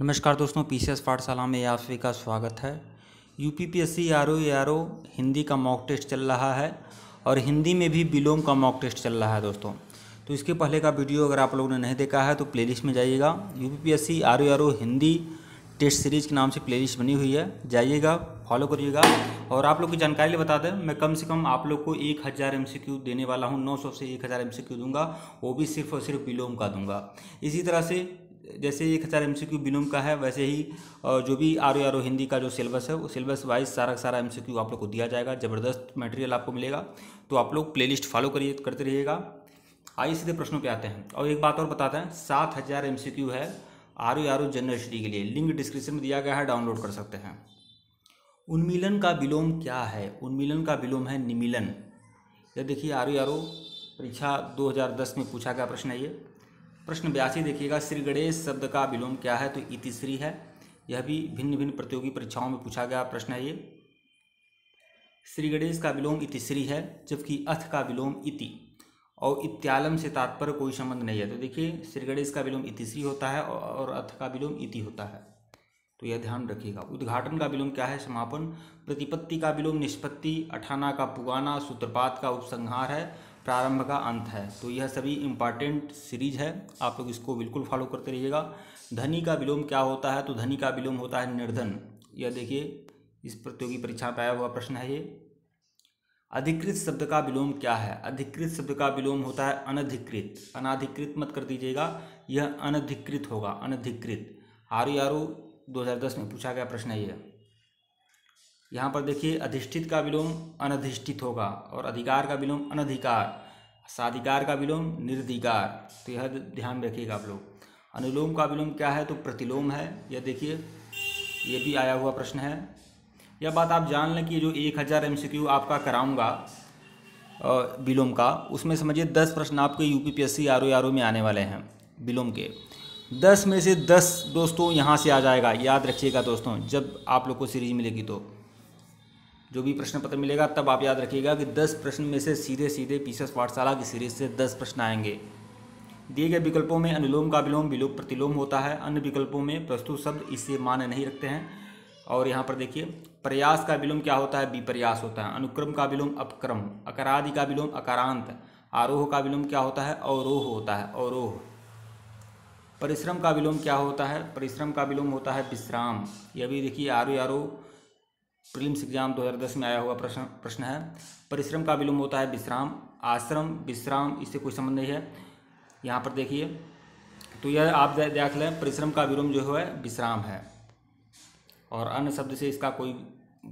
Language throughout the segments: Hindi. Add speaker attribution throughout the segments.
Speaker 1: नमस्कार दोस्तों, पीसीएस पाठशाला में आप सभी का स्वागत है। यूपीपीएससी आरओ हिंदी का मॉक टेस्ट चल रहा है और हिंदी में भी विलोम का मॉक टेस्ट चल रहा है दोस्तों। तो इसके पहले का वीडियो अगर आप लोगों ने नहीं देखा है तो प्लेलिस्ट में जाइएगा। UPPSC RO Hindi test series के नाम से प्लेलिस्ट बनी हुई है, जाइएगा, फॉलो करिएगा। और आप लोग की जानकारी लिए बता दें, मैं कम से कम आप लोग को 1000 MCQ देने वाला हूँ। 900 से 1000 MCQ दूंगा, वो भी सिर्फ और सिर्फ विलोम का दूंगा। इसी तरह से जैसे 1000 MCQ विलोम का है, वैसे ही जो भी आरओ हिंदी का जो सिलेबस है वो सिलेबस वाइज सारा MCQ आप लोग को दिया जाएगा। ज़बरदस्त मटेरियल आपको मिलेगा, तो आप लोग प्लेलिस्ट फॉलो करते रहिएगा। आइए सीधे प्रश्नों पे आते हैं। और एक बात और बताते हैं, 7000 MCQ है आरओ जनरल स्टडी के लिए। लिंक डिस्क्रिप्शन में दिया गया है, डाउनलोड कर सकते हैं। उन्मीलन का विलोम क्या है? उन्मीलन का विलोम है निमीलन। यह देखिए आरओ परीक्षा 2010 में पूछा गया प्रश्न है। ये प्रश्न 82 देखिएगा, श्री गणेश शब्द का विलोम क्या है? तो इतिश्री है। यह भी भिन्न भिन्न प्रतियोगी परीक्षाओं में पूछा गया प्रश्न है। ये श्री गणेश का विलोम इतिश्री है, जबकि अथ का विलोम इति और इत्यालम से तात्पर्य कोई संबंध नहीं है। तो देखिए श्री गणेश का विलोम इतिश्री होता है और अथ का विलोम इति होता है, तो यह ध्यान रखिएगा। उद्घाटन का विलोम क्या है? समापन। प्रतिपत्ति का विलोम निष्पत्ति। अठाना का पुगाना। सूत्रपात का उपसंहार है। प्रारंभ का अंत है। तो यह सभी इंपॉर्टेंट सीरीज है, आप लोग इसको बिल्कुल फॉलो करते रहिएगा। धनी का विलोम क्या होता है? तो धनी का विलोम होता है निर्धन। यह देखिए इस प्रतियोगी परीक्षा में आया हुआ प्रश्न है ये। अधिकृत शब्द का विलोम क्या है? अधिकृत शब्द का विलोम होता है अनधिकृत। अनाधिकृत मत कर दीजिएगा, यह अनधिकृत होगा, अनधिकृत। आरओ 2010 में पूछा गया प्रश्न है ये। यहाँ पर देखिए अधिष्ठित का विलोम अनधिष्ठित होगा और अधिकार का विलोम अनधिकार। साधिकार का विलोम निर्धिकार, तो यह ध्यान रखिएगा आप लोग। अनुलोम का विलोम क्या है? तो प्रतिलोम है। यह देखिए ये भी आया हुआ प्रश्न है। यह बात आप जान लें कि जो 1000 MCQ आपका कराऊंगा विलोम का, उसमें समझिए 10 प्रश्न आपके यूपीपीएससी आरओ में आने वाले हैं विलोम के। 10 में से 10 दोस्तों यहाँ से आ जाएगा, याद रखिएगा दोस्तों। जब आप लोग को सीरीज मिलेगी तो जो भी प्रश्न पत्र मिलेगा तब आप याद रखिएगा कि 10 प्रश्न में से सीधे पीसीएस पाठशाला की सीरीज से 10 प्रश्न आएंगे। दिए गए विकल्पों में अनुलोम का विलोम विलोम प्रतिलोम होता है। अन्य विकल्पों में प्रस्तुत शब्द इससे मान्य नहीं रखते हैं। और यहाँ पर देखिए प्रयास का विलोम क्या होता है? विपर्यास होता है। अनुक्रम का विलोम अपक्रम। अकारादि का विलोम अकारांत। आरोह का विलोम क्या होता है? अवरोह होता है, अवरोह। परिश्रम का विलोम क्या होता है? परिश्रम का विलोम होता है विश्राम। यह भी देखिए आरओ प्रीलिम्स एग्जाम 2010 में आया हुआ प्रश्न है। परिश्रम का विलोम होता है विश्राम। आश्रम, विश्राम, इससे कोई संबंध नहीं है। यहाँ पर देखिए, तो यह आप देख लें, परिश्रम का विलोम जो है विश्राम है और अन्य शब्द से इसका कोई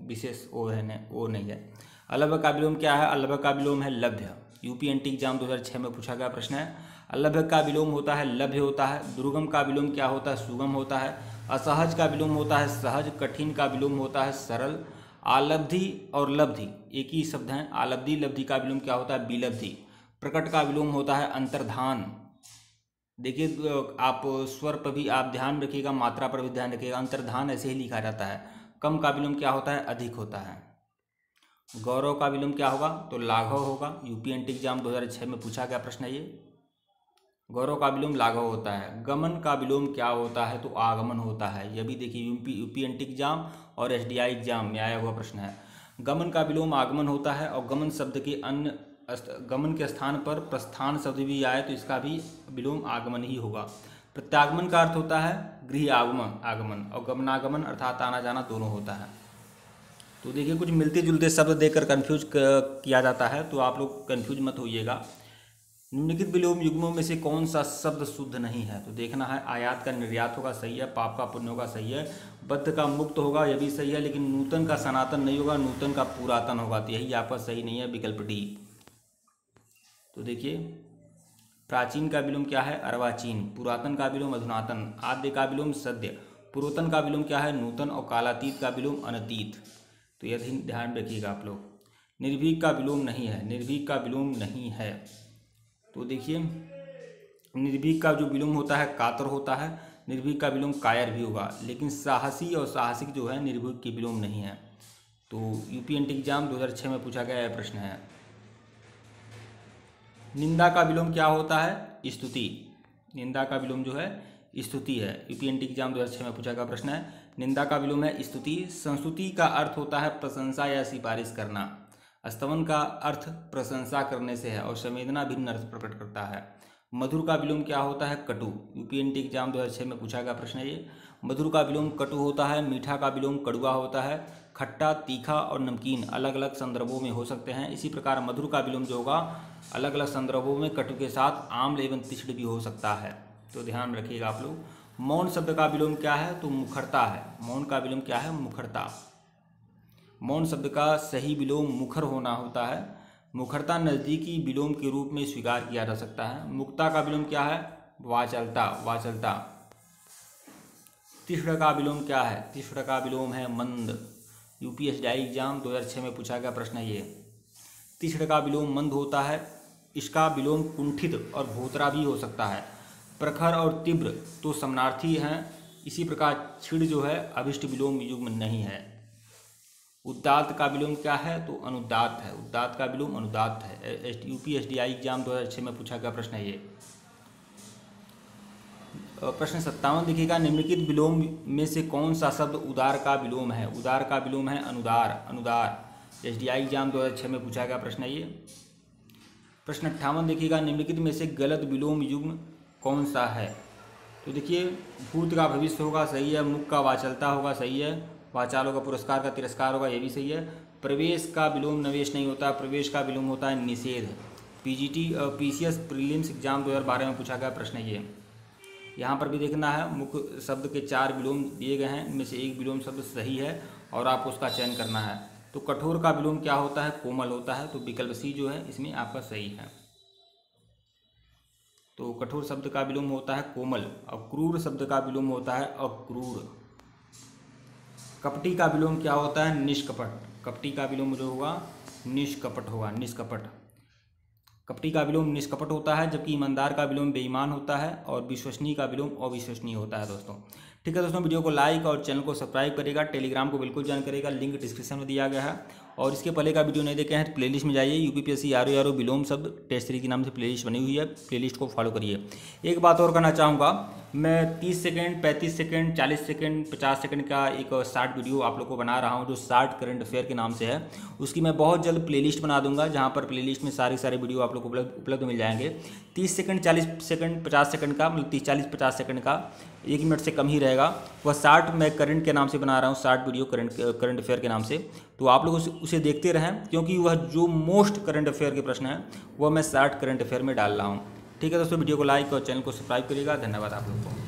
Speaker 1: विशेष वो नहीं है। अलभ्य का विलोम क्या है? अलभ्य का विलोम है लभ्य। यूपीएससी एग्जाम 2006 में पूछा गया प्रश्न है। अलभ्य का विलोम होता है लभ्य होता है। दुर्गम का विलोम क्या होता है? सुगम होता है। असहज का विलोम होता है सहज। कठिन का विलोम होता है सरल। आलब्धि और लब्धि एक ही शब्द हैं। आलब्धि लब्धि का विलोम क्या होता है? विलब्धि। प्रकट का विलोम होता है अंतर्धान। देखिए आप स्वर पर भी आप ध्यान रखिएगा, मात्रा पर भी ध्यान रखिएगा। अंतर्धान ऐसे ही लिखा जाता है। कम का विलोम क्या होता है? अधिक होता है। गौरव का विलोम क्या होगा? तो लाघव होगा। यूपीएससी एग्जाम 2006 में पूछा गया प्रश्न है ये। गौरव का विलोम लाघव होता है। गमन का विलोम क्या होता है? तो आगमन होता है। यह भी देखिए यूपीएससी एग्जाम और एसडीआई एग्जाम में आया हुआ प्रश्न है। गमन का विलोम आगमन होता है और गमन शब्द के अन्य गमन के स्थान पर प्रस्थान शब्द भी आए तो इसका भी विलोम आगमन ही होगा। प्रत्यागमन का अर्थ होता है गृह आगमन और गमनागमन अर्थात आना जाना दोनों होता है। तो देखिए कुछ मिलते जुलते शब्द देकर कन्फ्यूज किया जाता है, तो आप लोग कन्फ्यूज मत होइएगा। निम्नलिखित विलोम युग्मों में से कौन सा शब्द शुद्ध नहीं है? तो देखना है। आयात का निर्यात होगा, सही है। पाप का पुण्य होगा, सही है। बद्ध का मुक्त होगा, यह भी सही है। लेकिन नूतन का सनातन नहीं होगा, नूतन का पुरातन होगा, तो यही आपका सही नहीं है, विकल्प डी। तो देखिए प्राचीन का विलोम क्या है? अर्वाचीन। पुरातन का विलोम अधुनातन। आद्य का विलोम सद्य। पूर्वतन का विलोम क्या है? नूतन। और कालातीत का विलोम अनतीत। तो यह ध्यान रखिएगा आप लोग। निर्भीक का विलोम नहीं है, निर्भीक का विलोम नहीं है। तो देखिए निर्भीक का जो विलोम होता है कातर होता है। निर्भीक का विलोम कायर भी होगा, लेकिन साहसी और साहसिक जो है निर्भीक के विलोम नहीं है। तो यूपीएससी एग्जाम 2006 में पूछा गया यह प्रश्न है। निंदा का विलोम क्या होता है? स्तुति। निंदा का विलोम जो है स्तुति है। यूपीएससी एग्जाम 2006 में पूछा गया प्रश्न है। निंदा का विलोम है स्तुति। संस्तुति का अर्थ होता है प्रशंसा या सिफारिश करना। स्तवन का अर्थ प्रशंसा करने से है और संवेदना भिन्न अर्थ प्रकट करता है। मधुर का विलोम क्या होता है? कटु। यूपीएससी एग्जाम 2006 में पूछा गया प्रश्न है ये। मधुर का विलोम कटु होता है। मीठा का विलोम कड़वा होता है। खट्टा, तीखा और नमकीन अलग अलग संदर्भों में हो सकते हैं। इसी प्रकार मधुर का विलोम जो होगा अलग अलग संदर्भों में कटु के साथ आम्ल एवं तीक्ष्ण भी हो सकता है, तो ध्यान में रखिएगा आप लोग। मौन शब्द का विलोम क्या है? तो मुखरता है। मौन का विलोम क्या है? मुखरता। मौन शब्द का सही विलोम मुखर होना होता है। मुखरता नज़दीकी विलोम के रूप में स्वीकार किया जा सकता है। मुक्ता का विलोम क्या है? वाचलता, वाचलता। तीक्ष्ण का विलोम क्या है? तीक्ष्ण का विलोम है मंद। यूपीएससी एग्जाम 2006 में पूछा गया प्रश्न है ये। तीक्ष्ण का विलोम मंद होता है। इसका विलोम कुंठित और भोतरा भी हो सकता है। प्रखर और तीव्र तो समानार्थी हैं। इसी प्रकार छिड़ जो है अभिष्ट विलोम युग्म नहीं है। उदात्त का विलोम क्या है? तो अनुदात्त है। उदात्त का विलोम अनुदात्त है। यूपीएससी एग्जाम 2006 में पूछा गया प्रश्न है ये। प्रश्न 57 देखिएगा। निम्नलिखित विलोम में से कौन सा शब्द उदार का विलोम है? उदार का विलोम है अनुदार, अनुदार। एसडीआई एग्जाम 2006 में पूछा गया प्रश्न है ये। प्रश्न 58 देखिएगा। निम्नलिखित में से गलत विलोम युग्म कौन सा है? तो देखिए, भूत का भविष्य होगा, सही है। मुख का वाचलता होगा, सही है। वाचाल होगा, पुरस्कार का तिरस्कार होगा, ये भी सही है। प्रवेश का विलोम नवेश नहीं होता। प्रवेश का विलोम होता है निषेध। पीसीएस प्रीलिम्स एग्जाम 2012 में पूछा गया प्रश्न है ये। यहाँ पर भी देखना है, मुख्य शब्द के 4 विलोम दिए गए हैं, इनमें से एक विलोम शब्द सही है और आपको उसका चयन करना है। तो कठोर का विलोम क्या होता है? कोमल होता है। तो विकल्प सी जो है इसमें आपका सही है। तो कठोर शब्द का विलोम होता है कोमल और क्रूर शब्द का विलोम होता है अक्रूर। कपटी का विलोम क्या होता है? निष्कपट। कपटी का विलोम जो होगा निष्कपट होगा, निष्कपट। कपटी का विलोम निष्कपट होता है, जबकि ईमानदार का विलोम बेईमान होता है और विश्वसनीय का विलोम अविश्वसनीय होता है दोस्तों। ठीक है दोस्तों, वीडियो को लाइक और चैनल को सब्सक्राइब करेगा। टेलीग्राम को बिल्कुल ज्वाइन करेगा, लिंक डिस्क्रिप्शन में दिया गया है। और इसके पहले का वीडियो नहीं देखे हैं तो प्लेलिस्ट में जाइए। यूपीपीएससी आरओ विलोम शब्द टेस्ट 3 के नाम से प्लेलिस्ट बनी हुई है, प्लेलिस्ट को फॉलो करिए। एक बात और करना चाहूँगा, मैं 30 सेकेंड, 35 सेकेंड, 40 सेकेंड, 50 सेकेंड का एक शॉर्ट वीडियो आप लोग को बना रहा हूँ जो शॉर्ट करंट अफेयर के नाम से है। उसकी मैं बहुत जल्द प्लेलिस्ट बना दूंगा, जहाँ पर प्लेलिस्ट में सारे वीडियो आप लोग को उपलब्ध मिल जाएंगे। 30 सेकेंड, 40 सेकेंड, 50 सेकेंड का, मतलब 30, 40, 50 सेकेंड का, 1 मिनट से कम ही रहेगा। वह शॉर्ट मैं करंट के नाम से बना रहा हूँ, शॉर्ट वीडियो करंट अफेयर के नाम से। तो आप लोग उसे देखते रहें, क्योंकि वह जो मोस्ट करंट अफेयर के प्रश्न हैं वह मैं शॉर्ट करंट अफेयर में डाल रहा हूँ। ठीक है दोस्तों, वीडियो को लाइक और चैनल को सब्सक्राइब करिएगा। धन्यवाद आप लोग को।